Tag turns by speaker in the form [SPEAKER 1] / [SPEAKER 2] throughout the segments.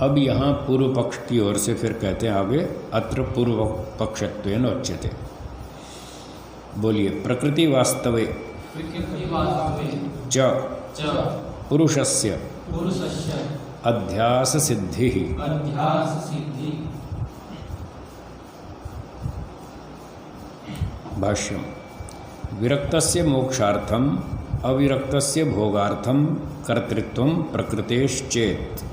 [SPEAKER 1] अब यहाँ पूर्व पक्ष की ओर से फिर कहते हैं आगे, अत्र पूर्व पक्षत्वेन उच्यते। बोलिए, प्रकृति वास्तवे च पुरुषस्य अध्यास सिद्धि भाष्यम। विरक्तस्य मोक्षार्थम अविरक्तस्य भोगार्थम कर्तृत्वम प्रकृतेश्चेत्।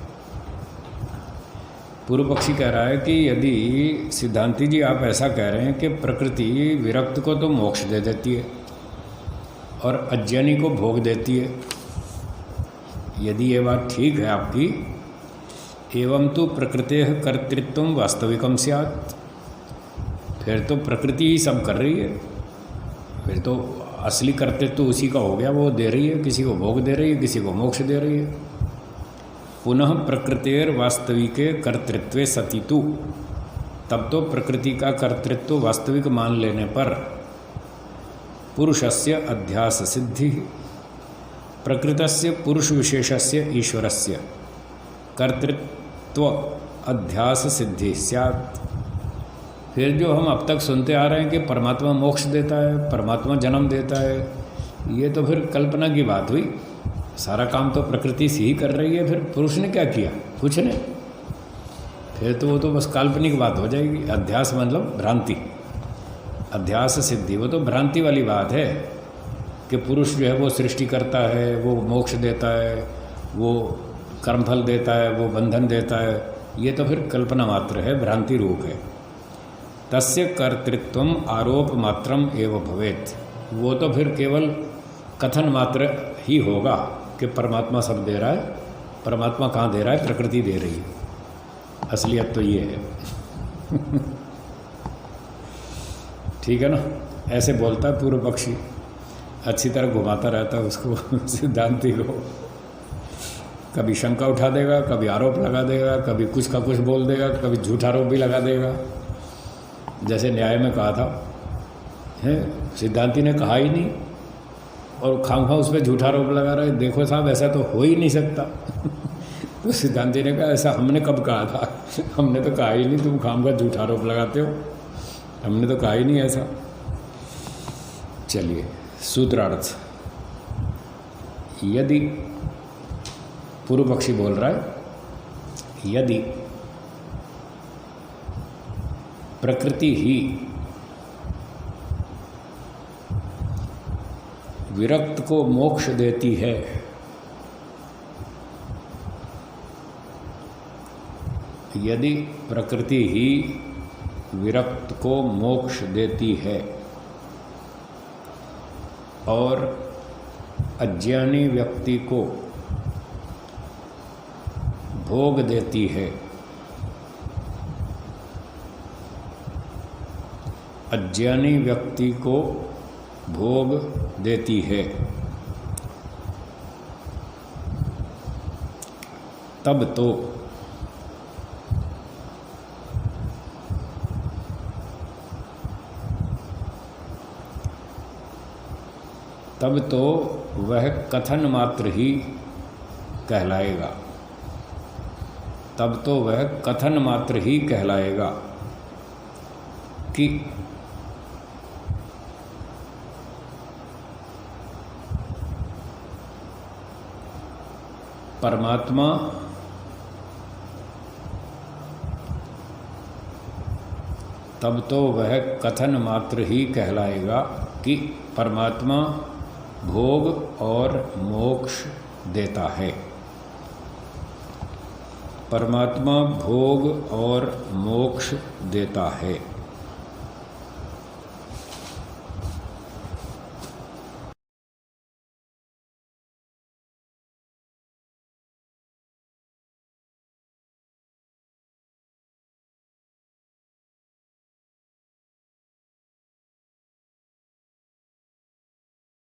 [SPEAKER 1] पूर्व पक्षी कह रहा है कि यदि सिद्धांति जी आप ऐसा कह रहे हैं कि प्रकृति विरक्त को तो मोक्ष दे देती है और अज्ञानी को भोग देती है, यदि ये बात ठीक है आपकी, एवं तो प्रकृते कर्तृत्व वास्तविकम स्यात्, फिर तो प्रकृति ही सब कर रही है, फिर तो असली कर्तृत्व उसी का हो गया, वो दे रही है, किसी को भोग दे रही है, किसी को मोक्ष दे रही है। पुनः प्रकृतेर वास्तविके कर्तृत्वे सतितु, तब तो प्रकृति का कर्तृत्व वास्तविक मान लेने पर पुरुषस्य अध्यास सिद्धि, प्रकृतस्य पुरुष विशेषस्य ईश्वरस्य कर्तृत्व अध्यास सिद्धि स्यात्। फिर जो हम अब तक सुनते आ रहे हैं कि परमात्मा मोक्ष देता है, परमात्मा जन्म देता है, ये तो फिर कल्पना की बात हुई। सारा काम तो प्रकृति से ही कर रही है, फिर पुरुष ने क्या किया? कुछ नहीं। फिर तो वो तो बस काल्पनिक बात हो जाएगी। अध्यास मतलब भ्रांति, अध्यास सिद्धि, वो तो भ्रांति वाली बात है कि पुरुष जो है वो सृष्टि करता है, वो मोक्ष देता है, वो कर्मफल देता है, वो बंधन देता है, ये तो फिर कल्पना मात्र है, भ्रांति रूप है। तस्य कर्तृत्वम आरोप मात्रम एव भवेत्, वो तो फिर केवल कथन मात्र ही होगा कि परमात्मा सब दे रहा है। परमात्मा कहाँ दे रहा है? प्रकृति दे रही है। असलियत तो ये है। ठीक है ना? ऐसे बोलता है पूर्व पक्षी, अच्छी तरह घुमाता रहता है उसको सिद्धांति को। कभी शंका उठा देगा, कभी आरोप लगा देगा, कभी कुछ का कुछ बोल देगा, कभी झूठा आरोप भी लगा देगा। जैसे न्याय में कहा था, है सिद्धांति ने कहा ही नहीं और खामखा उस पर झूठा आरोप लगा रहे, देखो साहब ऐसा तो हो ही नहीं सकता। तो सिद्धांति ने कहा ऐसा हमने कब कहा था? हमने तो कहा ही नहीं, तुम खामखा झूठा आरोप लगाते हो, हमने तो कहा ही नहीं ऐसा। चलिए सूत्रार्थ। यदि पूर्व पक्षी बोल रहा है, यदि प्रकृति ही विरक्त को मोक्ष देती है, यदि प्रकृति ही विरक्त को मोक्ष देती है और अज्ञानी व्यक्ति को भोग देती है, अज्ञानी व्यक्ति को भोग देती है, तब तो वह कथन मात्र ही कहलाएगा, तब तो वह कथन मात्र ही कहलाएगा कि परमात्मा तब तो वह कथन मात्र ही कहलाएगा कि परमात्मा भोग और मोक्ष देता है। परमात्मा भोग और मोक्ष देता है।